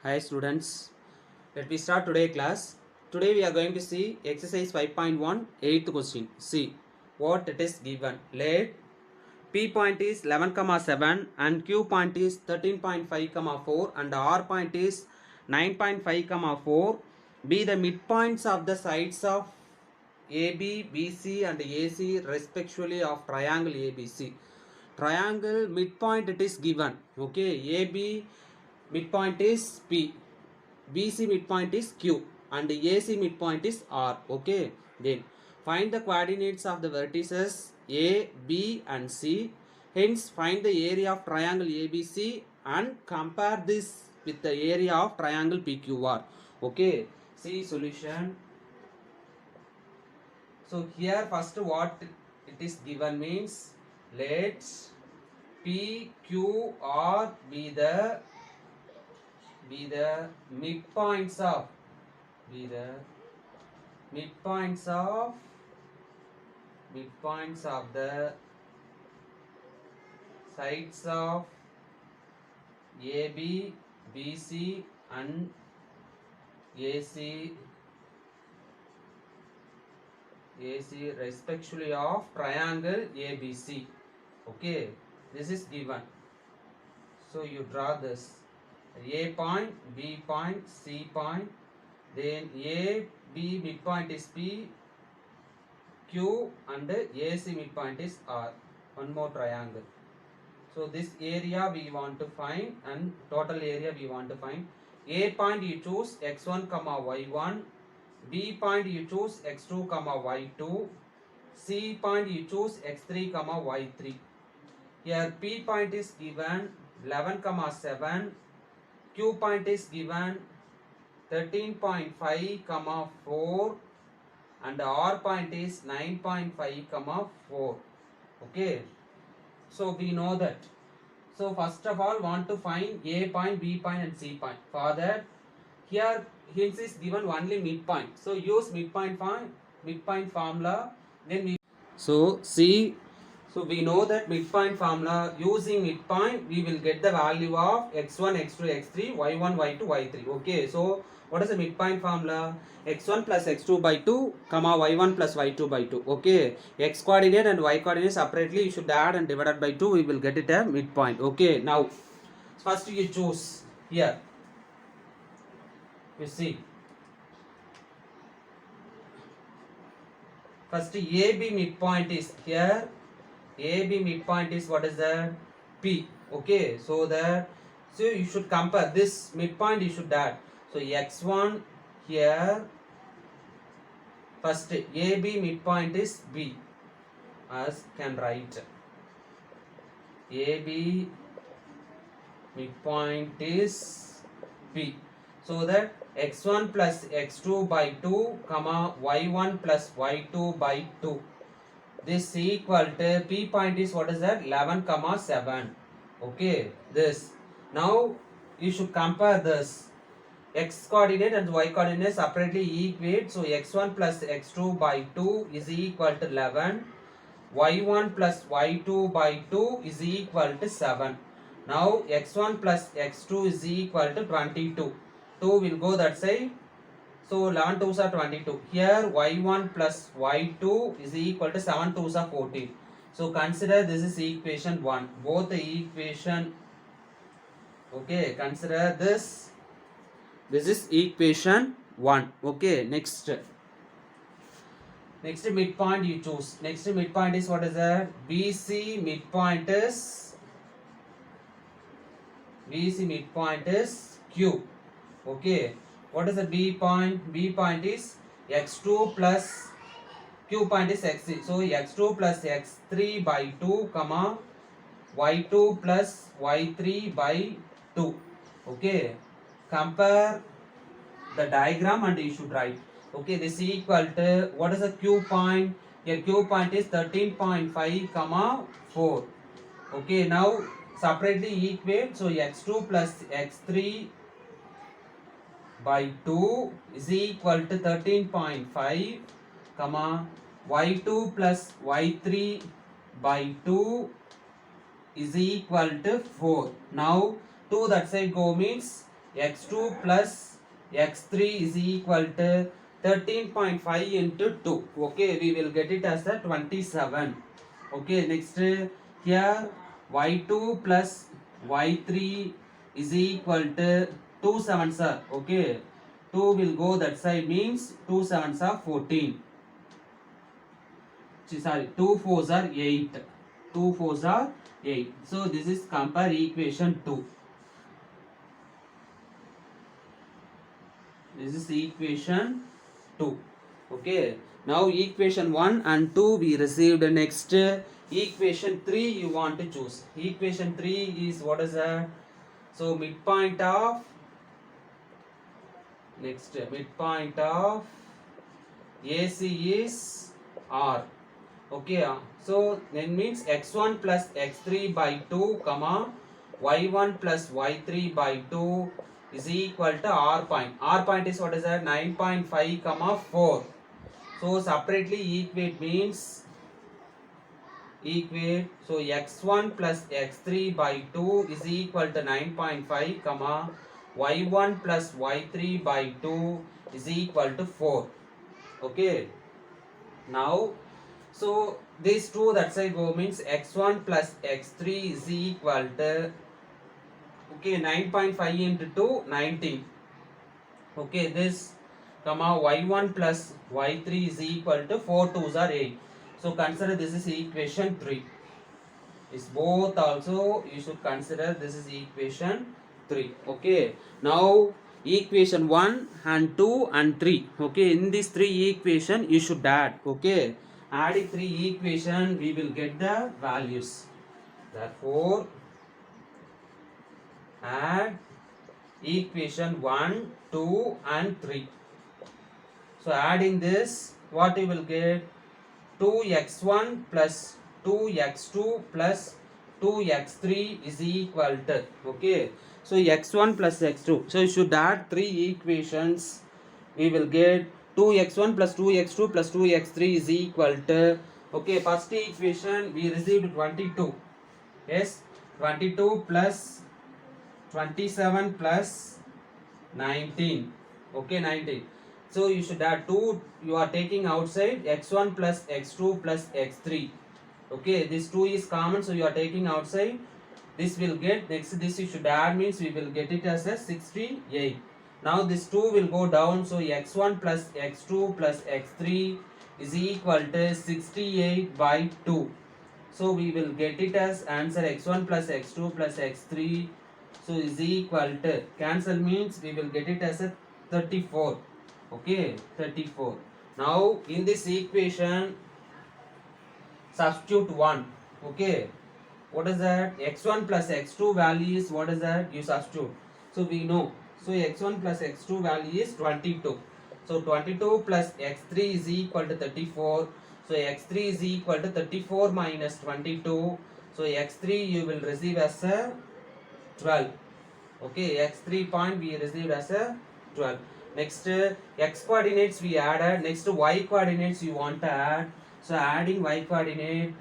Hi students, let me start today class. Today we are going to see exercise 5.1 8th question. See what it is given. Let P point is 11, 7 and Q point is 13.5, 4 and R point is 9.5, 4 be the midpoints of the sides of AB, BC and AC respectively of triangle ABC. Triangle midpoint it is given. Okay, AB midpoint is P, BC midpoint is Q and AC midpoint is R. Okay, then find the coordinates of the vertices A, B and C. Hence find the area of triangle ABC and compare this with the area of triangle PQR. Okay, see solution. So here first what it is given means let PQR be the midpoints of be the midpoints of the sides of AB, BC and AC respectively of triangle ABC. Okay, this is given. So you draw this A point, B point, C point, then A, B midpoint is P, Q and AC midpoint is R. One more triangle. So this area we want to find and total area we want to find. A point you choose x1, y1. B point you choose x2, y2. C point you choose x3, y3. Here P point is given 11, 7. Q point is given 13.5, 4 and R point is 9.5, 4. Okay. So we know that. So first of all want to find A point, B point and C point. For that here hence is given only midpoint. So use midpoint formula. Then we so we know that midpoint formula, using midpoint we will get the value of x1, x2, x3, y1, y2, y3. Okay, so what is the midpoint formula? X1 plus x2 by 2, y1 plus y2 by 2. Okay, x coordinate and y coordinate separately you should add and divided by 2, we will get it a midpoint. Okay, now first you choose here. You see, first AB midpoint is here. AB midpoint is what is that? P. Okay, so you should compare this midpoint, you should add. So x1 here, first AB midpoint is B, as can write. AB midpoint is P. So that x1 plus x2 by 2, y1 plus y2 by 2. This equal to P point is what is that? 11, 7. Okay, this. Now you should compare this. X coordinate and y coordinate separately equate. So x1 plus x2 by 2 is equal to 11. y1 plus y2 by 2 is equal to 7. Now x1 plus x2 is equal to 22. 2 will go that side. So 11 2s are 22. Here y1 plus y2 is equal to 7 2s are 14. So consider this is equation 1. Both the equation. Okay, consider this. This is equation 1. Okay, next midpoint you choose. Next midpoint is what is that? BC midpoint is Q. Okay, what is the B point? B point is x2 plus Q point is x3. So x2 plus x3 by 2, y2 plus y3 by 2. Okay, compare the diagram and you should write. Okay, this is equal to what is the Q point? Here Q point is 13.5, 4. Okay, now separately equate. So x2 plus x3 by 2 is equal to 13.5, y2 plus y3 by 2 is equal to 4. Now 2 that side go means x2 plus x3 is equal to 13.5 into 2. Okay, we will get it as a 27. Okay, next here y2 plus y3 is equal to 2 sevens are. Okay, 2 will go that side, means 2 sevens are 14. Sorry, 2 fours are 8. 2 fours are 8. So this is compare equation 2. This is equation 2. Okay. Now equation 1 and 2 we received. Next equation 3 you want to choose. Equation 3 is what is that? So midpoint of AC is R. Okay. So then means x1 plus x3 by 2 comma y1 plus y3 by 2 is equal to R point. R point is what is that? 9.5 comma 4. So separately equate means equate. So x1 plus x3 by 2 is equal to 9.5 comma y1 plus y3 by 2 is equal to 4. Okay. Now so these two that side go means x1 plus x3 is equal to, okay, 9.5 into 2 19. Okay, this comma y1 plus y3 is equal to 4 2s are 8. So consider this is equation 3. Is both also you should consider this is equation 3. Okay, now equation 1 and 2 and 3. Okay, in these three equation you should add. Okay, adding three equation we will get the values. Therefore add equation 1, 2 and 3. So adding this, what you will get? 2x1 plus 2x2 plus 2x3 is equal to, okay, so x1 plus x2. So you should add three equations. We will get 2x1 plus 2x2 plus 2x3 is equal to, okay, first equation we received 22. Yes, 22 plus 27 plus 19. Okay, 19. So you should add 2. You are taking outside x1 plus x2 plus x3. Okay, this 2 is common, so you are taking outside. This will get, next this you should add means we will get it as a 68. Now this 2 will go down, so x1 plus x2 plus x3 is equal to 68 by 2. So we will get it as answer x1 plus x2 plus x3, so is equal to, cancel means we will get it as a 34. Okay, 34. Now in this equation substitute 1. Okay, what is that? x1 plus x2 value is what is that? You substitute. So we know, so x1 plus x2 value is 22. So 22 plus x3 is equal to 34. So x3 is equal to 34 minus 22. So x3 you will receive as a 12. Okay, x3 point we received as a 12. Next x coordinates we added. Next y coordinates you want to add. So adding y coordinate.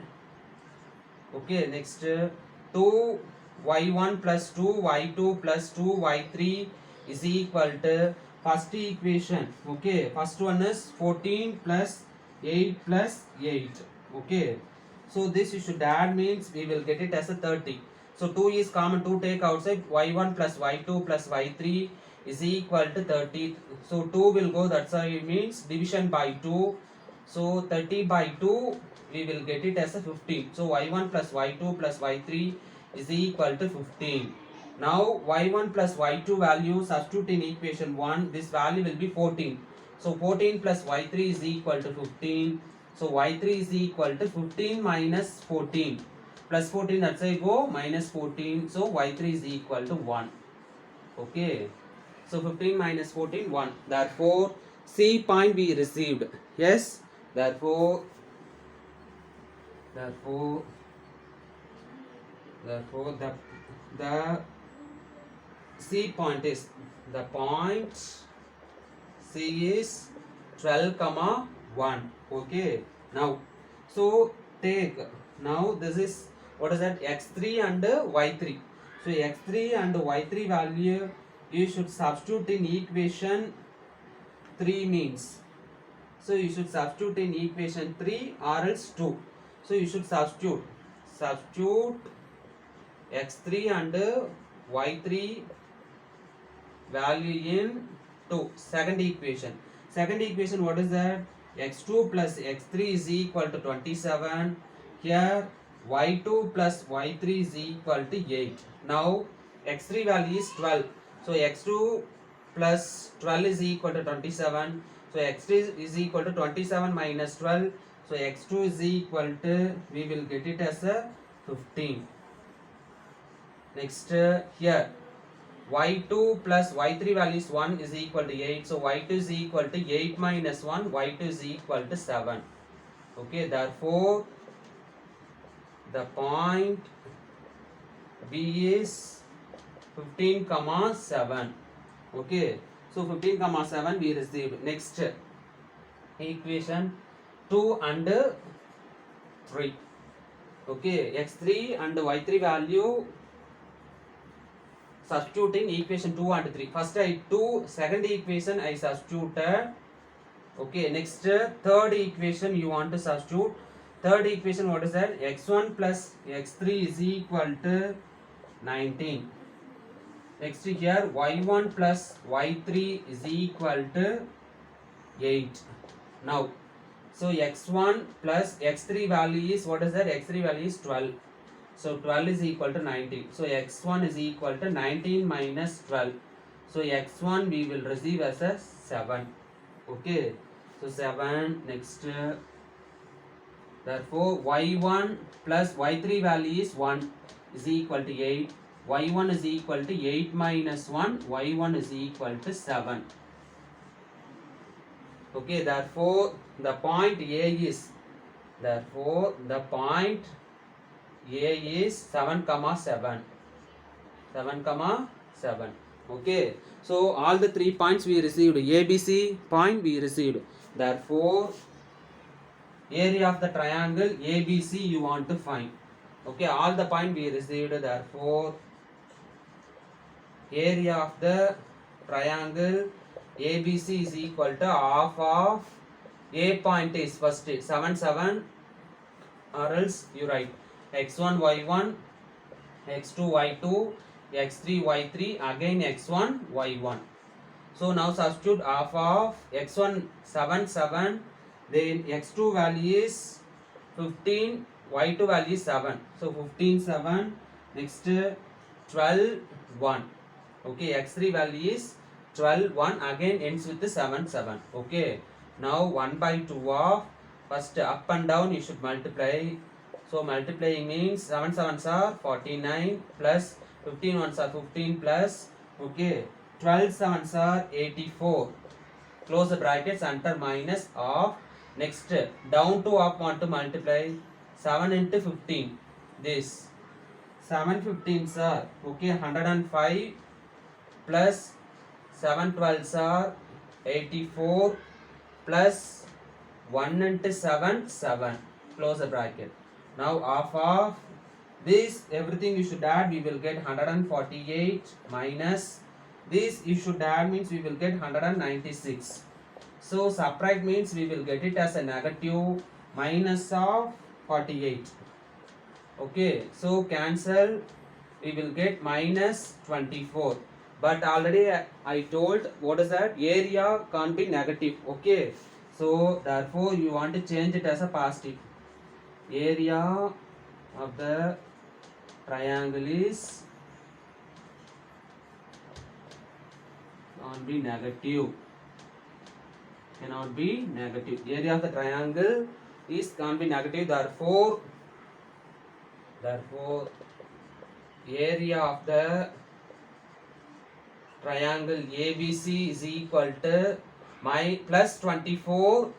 Okay, next 2 y1 plus 2 y2 plus 2 y3 is equal to first equation. Okay, first one is 14 plus 8 plus 8. Okay, so this you should add means we will get it as a 30. So 2 is common, 2 take outside, y1 plus y2 plus y3 is equal to 30. So 2 will go that side, means division by 2. So 30 by 2 we will get it as a 15. So y1 plus y2 plus y3 is equal to 15. Now y1 plus y2 value substitute in equation 1. This value will be 14. So 14 plus y3 is equal to 15. So y3 is equal to 15 minus 14. Plus 14 that side go, minus 14. So y3 is equal to 1. Okay. So 15 minus 14, 1. Therefore C point we received. Yes. Therefore the C point is, the point C is 12 comma 1. Okay. Now so take, now this is what is that, x3 and y3. So x3 and y3 value you should substitute in equation 3 means. So you should substitute in equation 3 or else 2. So you should substitute x3 and y3 value in 2. Second equation. Second equation, what is that? X2 plus x3 is equal to 27. Here y2 plus y3 is equal to 8. Now x3 value is 12. So x2 plus 12 is equal to 27. So x3 is equal to 27 minus 12. So x2 is equal to, we will get it as a 15. Next here y2 plus y3 value is 1 is equal to 8. So y2 is equal to 8 minus 1. Y2 is equal to 7. Okay, therefore the point B is 15 comma 7. Okay, so 15 comma 7 we received. Next equation 2 and 3. Okay, x3 and y3 value substitute in equation 2 and 3. First I 2, second equation I substituted. Okay, next third equation you want to substitute. Third equation, what is that? X1 plus x3 is equal to 19. Next here y1 plus y3 is equal to 8. Now, so x1 plus x3 value is, what is that? x3 value is 12. So 12 is equal to 19. So x1 is equal to 19 minus 12. So x1 we will receive as a 7. Okay. So 7. Next. Therefore y1 plus y3 value is 1 is equal to 8. y1 is equal to 8 minus 1. y1 is equal to 7. Okay. Therefore the point A is, therefore the point A is 7 comma 7. 7 comma 7. Okay. So all the 3 points we received. ABC point we received. Therefore area of the triangle ABC you want to find. Okay. All the point we received. Therefore area of the triangle ABC is equal to half of A point is first 7 7, or else you write x1 y1, x2 y2, x3 y3, again x1 y1. So now substitute half of x1 7 7, then x2 value is 15, y2 value is 7. So 15 7, next 12 1. Okay, x3 value is 12 1, again ends with the 7 7. Okay, now 1 by 2 of, first up and down you should multiply. So multiplying means 7 7s are 49 plus 15 1s are 15 plus, okay, 12 7s are 84. Close the brackets, enter minus of. Next down to up want to multiply 7 into 15. This 7 15s are, okay, 105 plus 7 12s are 84 plus 1 into 7 7. Close the bracket. Now half of this, everything you should add, we will get 148 minus this you should add means we will get 196. So subtract means we will get it as a negative minus of 48. Okay, so cancel, we will get minus 24. But already I told, what is that? Area can't be negative. Okay, so therefore you want to change it as a positive. Area of the triangle is can't be negative. Cannot be negative. Area of the triangle is can't be negative. Therefore area of the triangle ABC is equal to my plus 24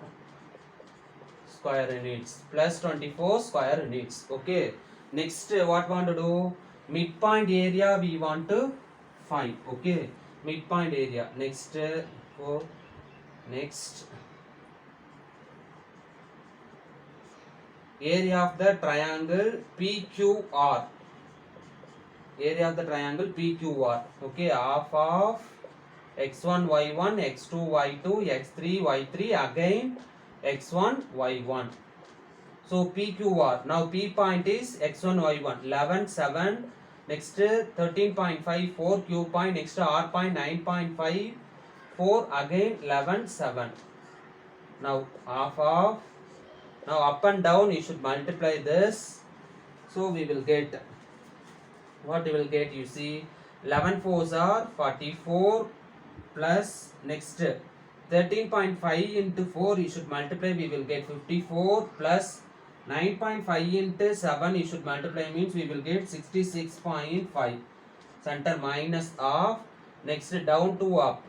square units. Plus 24 square units. Okay. Next, what want to do? Midpoint area we want to find. Okay. Midpoint area. Next, next area of the triangle PQR. area of the triangle PQR. Okay, half of x1 y1 x2 y2 x3 y3 again x1 y1. So PQR. Now P point is x1 y1 11 7. Next 13.5 4 Q point. Next R point 9.5 4 again 11 7. Now half of. Now up and down you should multiply this. So we will get, what you will get, you see 11 fours are 44 plus next 13.5 into 4 you should multiply, we will get 54 plus 9.5 into 7 you should multiply, means we will get 66.5. Center minus of, next down to up,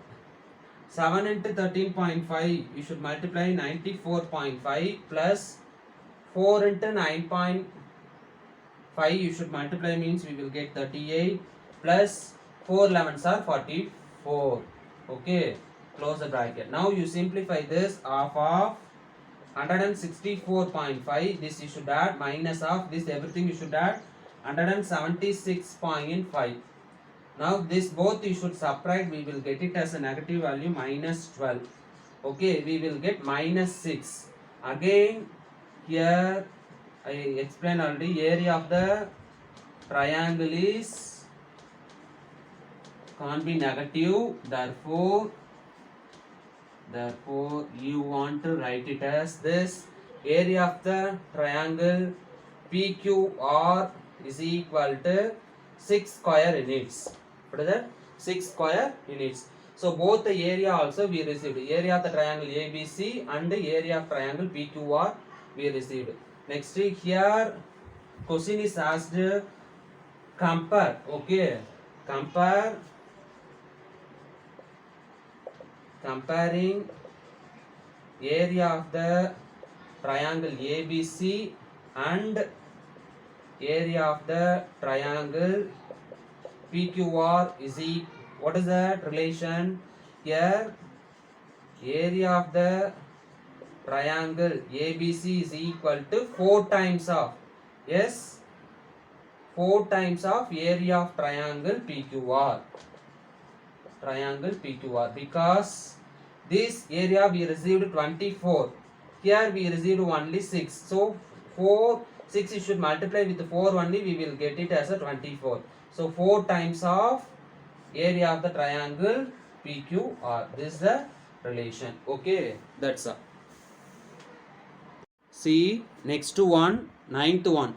7 into 13.5 you should multiply 94.5 plus 4 into 9.5 you should multiply, means we will get 38 plus 4 11s are 44. Okay, close the bracket. Now you simplify this, half of 164.5, this you should add, minus of this, everything you should add 176.5. Now this both you should subtract, we will get it as a negative value minus 12. Okay, we will get minus 6. Again here I explained already, area of the triangle is can't be negative, therefore you want to write it as this, area of the triangle PQR is equal to 6 square units. What is that? 6 square units. So both the area also we received, area of the triangle ABC and the area of triangle PQR we received. Next here question is asked, compare. Okay, comparing area of the triangle ABC and area of the triangle PQR is equal. What is that relation? Here area of the triangle ABC is equal to 4 times of, yes, 4 times of area of triangle PQR. Because this area we received 24, here we received only 6. So 6 you should multiply with 4 only, we will get it as a 24. So 4 times of area of the triangle PQR. This is the relation. Okay, that's all. See next one, 9th one.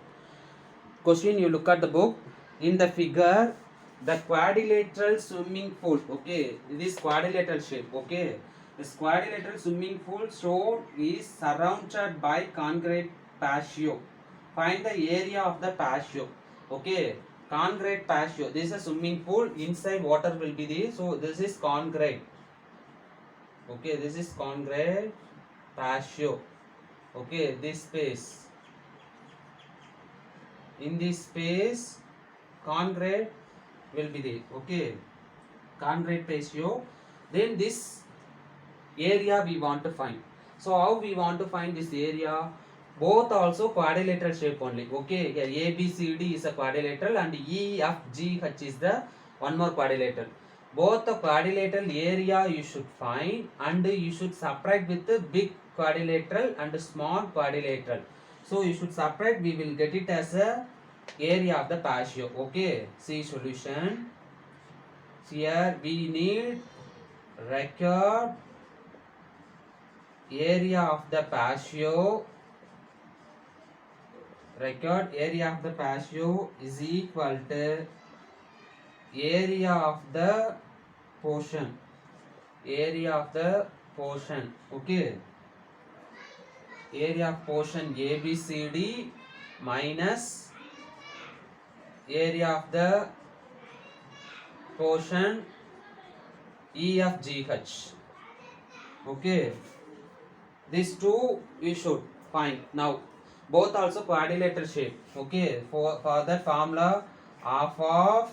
Question, you look at the book. In the figure, the quadrilateral swimming pool. Okay, this quadrilateral shape. Okay, this quadrilateral swimming pool shown is surrounded by concrete patio. Find the area of the patio. Okay, concrete patio. This is a swimming pool. Inside water will be there. So this is concrete. Okay, this is concrete patio. Okay, this space. In this space, concrete will be there. Okay, concrete patio. Then this area we want to find. So how we want to find this area? Both also quadrilateral shape only. Okay, here ABCD is a quadrilateral and EFGH is the one more quadrilateral. Both the quadrilateral area you should find and you should subtract with the big quadrilateral and small quadrilateral. So you should subtract, we will get it as a area of the patio. Okay, see solution. Here we need record area of the patio. Record area of the patio is equal to area of the portion. Area of the portion. Okay, area of portion ABCD minus area of the portion EFGH. Okay, these two we should find. Now both also quadrilateral shape. Okay, for that formula, half of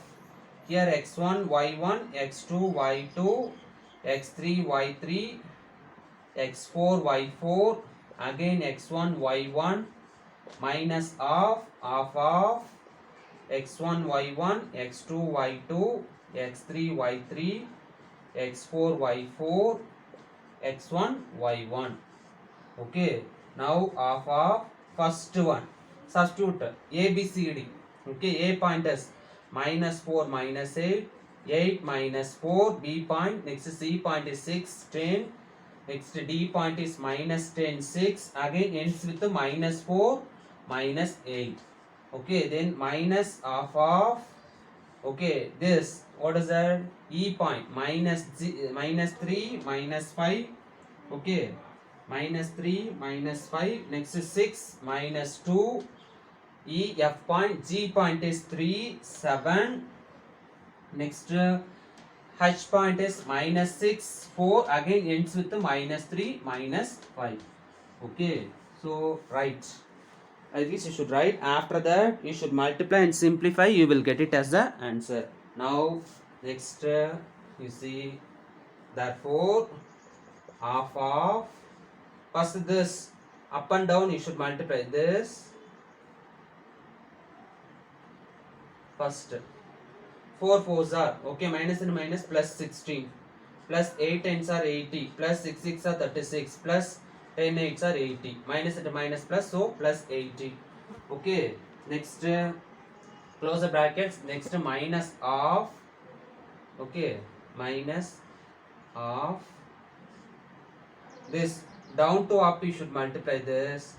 here x1 y1 x2 y2 x3 y3 x4 y4 again x1 y1 minus of half of x1 y1, x2 y2, x3 y3, x4 y4, x1 y1. Okay, now of first one, substitute a b c d. Okay, a point is -4 -8, 8 -4, b point, next c point is 6 10, next d point is -10 6, again ends with the -4 -8. Okay, then minus of okay, this what is that, e point, -3 -5. Okay, -3 -5, next is 6 -2, e f point, g point is 3 7, next h point is -6 4, again ends with the -3 -5. Okay, so right, I guess you should write. After that you should multiply and simplify, you will get it as the answer. Now next you see, therefore half of, first this up and down you should multiply this first. 4 fours are okay, minus and minus plus 16, plus 8 tens are 80, plus 6 6 are 36, plus 10 8s are 80, minus and minus plus, so plus 80. Okay, next close the brackets, next minus of, okay, minus of this, down to up you should multiply this,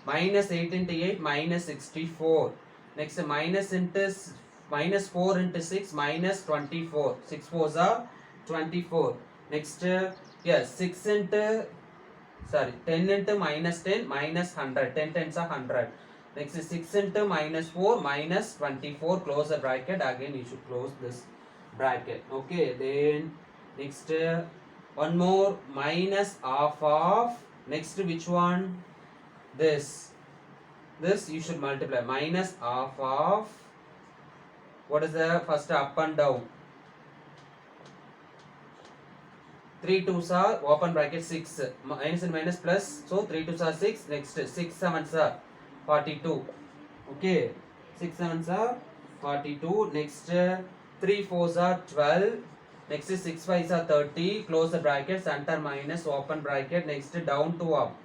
minus 8 into 8 minus 64, next minus into minus 4 into 6 minus 24, 6 fours are 24, next yes 6 into, sorry, 10 into minus 10 minus 100, 10 tens are 100, next 6 into minus 4 minus 24, close the bracket, again you should close this bracket. Okay, then next one more, minus half of, next which one, this you should multiply, minus half of, what is the first, up and down, 3 2s are open bracket 6, minus and minus plus, so 3 2s are 6, next 6 7s are 42. Okay, 6 7s are 42, next 3 4s are 12, next 6 5s are 30, close the bracket, center minus open bracket, next down to up,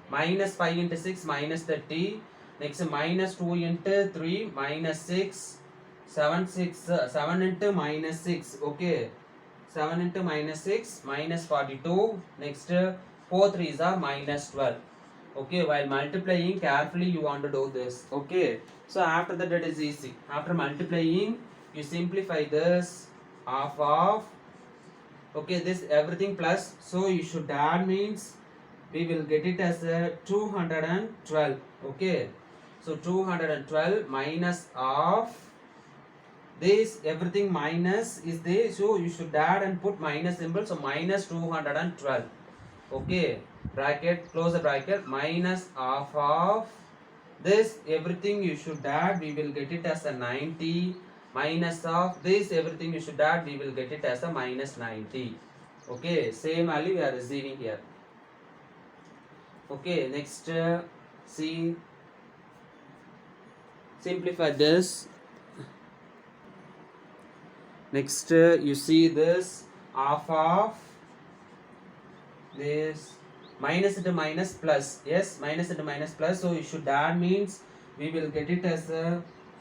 minus 5 into 6 minus 30, next minus 2 into 3 minus 6, 7 into minus 6, okay, 7 into minus 6 minus 42, next 4 3s are minus 12. Okay, while multiplying carefully you want to do this. Okay, so after that it is easy, after multiplying you simplify this, half of, okay, this everything plus, so you should add, means we will get it as 212. Okay, so 212 minus of this, everything minus is there, so you should add and put minus symbol, so minus 212. Okay, bracket, close the bracket, minus half of this, everything you should add, we will get it as a 90, minus of this, everything you should add, we will get it as a minus 90. Okay, same value we are receiving here. Okay, next see, simplify this, next you see this, half of this, minus into minus plus, yes, minus into minus plus, so you should add, means we will get it as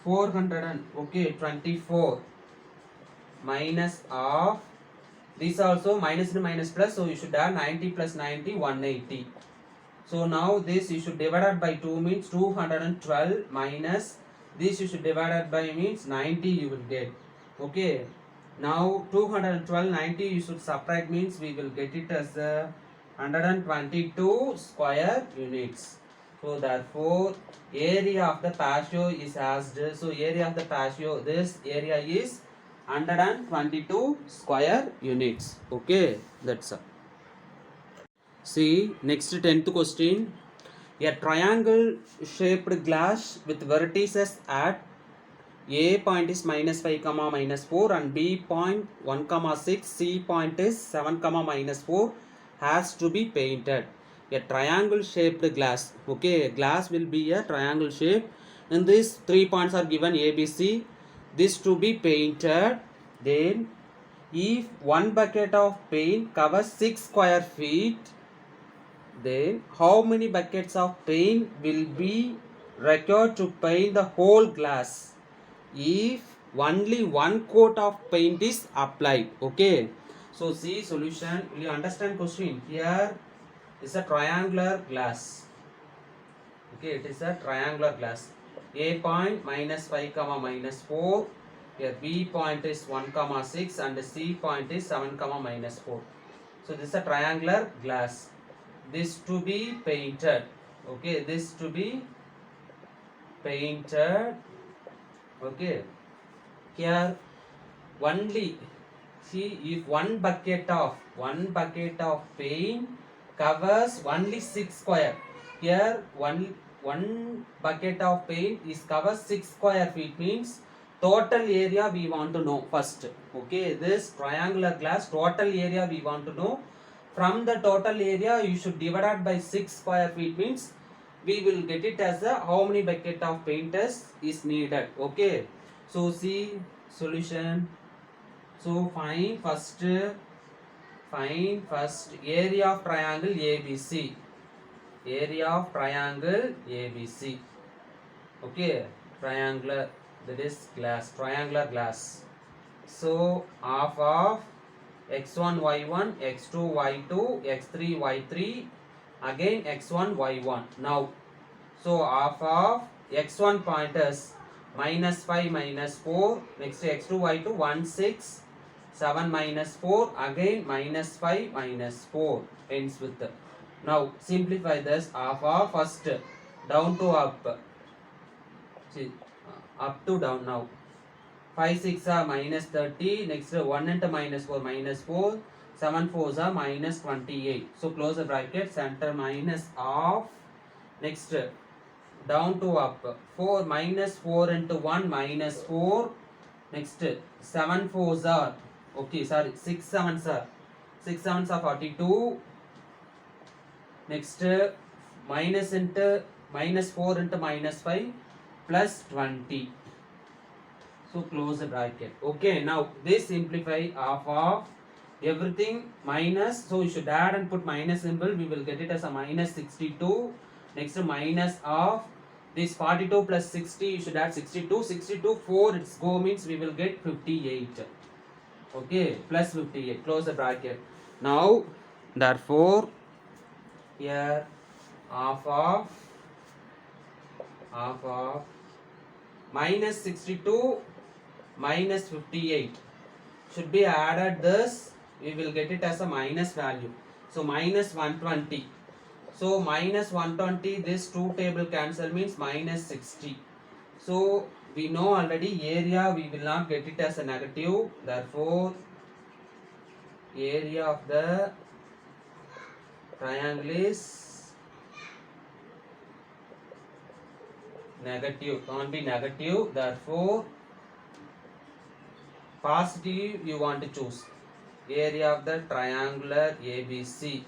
400 and, okay, 24, minus of this also minus into minus plus, so you should add 90 plus 90 180. So now this you should divide it by 2, means 212 minus this you should divide it by, means 90 you will get. Okay, now 212 90 you should subtract, means we will get it as 122 square units. So therefore area of the patio is asked, so area of the patio, this area is 122 square units. Okay, that's all. See, next 10th question. A triangle shaped glass with vertices at A point is -5, -4 and B point 1, 6, C point is 7, -4 has to be painted. A triangle shaped glass. Okay, glass will be a triangle shape In these 3 points are given ABC. This to be painted. Then if one bucket of paint covers 6 square feet, then how many buckets of paint will be required to paint the whole glass if only one coat of paint is applied? Okay, so see solution. Will you understand question? Here is a triangular glass. Okay, it is a triangular glass. A point minus 5 comma minus 4. Here B point is 1 comma 6 and C point is 7 comma minus 4. So this is a triangular glass. This to be painted. Okay, this to be painted. Okay, here only see if one bucket of paint covers only 6 square. Here one bucket of paint is covers 6 square feet, means total area we want to know first. Okay, this triangular glass total area we want to know. From the total area you should divide it by 6 square feet, means we will get it as a how many bucket of paint is needed. Okay, so see solution. So find first area of triangle ABC. Area of triangle ABC. Okay, triangular, that is glass, triangular glass. So half of x1 y1, x2 y2, x3 y3, again x1 y1. Now, so half of x1 pointers minus 5 minus 4, next x2 y2 1 6, 7 minus 4, again minus 5 minus 4, ends with the. Now simplify this. Half of first down to up. See, up to down now. 5 6 are minus 30. Next 1 into minus 4 minus 4. 7 4s are minus 28. So close the bracket. Center minus half. Next down to up. 4 minus 4 into 1 minus 4. Next 7 4s are, okay, sorry, 6 7s are 42. Next minus into minus 4 into minus 5 plus 20. So close the bracket. Okay, now this simplify half of everything minus. So you should add and put minus symbol. We will get it as a minus 62. Next minus of this 42 plus 60. You should add 62. 62 4 it's go means we will get 58. Okay, plus 58. Close the bracket. Now therefore here half of minus 62 minus 58 should be added. This we will get it as a minus value. So minus 120. So minus 120, this two table cancel means minus 60. So we know already area we will not get it as a negative. Therefore area of the triangle is negative, can't be negative. Therefore positive you want to choose. Area of the triangular ABC.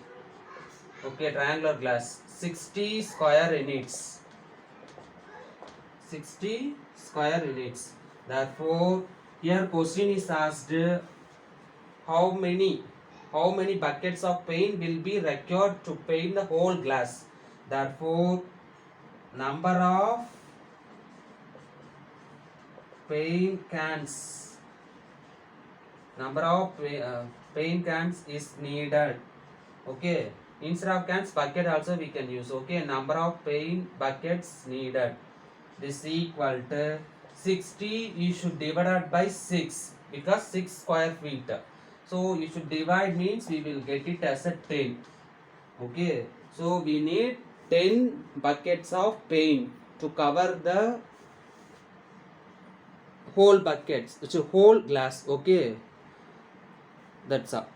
Okay, triangular glass 60 square units. 60 square units. Therefore here question is asked how many buckets of paint will be required to paint the whole glass. Therefore number of paint cans is needed. Okay, instead of cans bucket also we can use. Okay, number of paint buckets needed, this equal to 60. You should divide it by 6 because 6 square feet. So you should divide means we will get it as a 10. Okay, so we need 10 buckets of paint to cover the whole buckets, which is whole glass. Okay, that's all.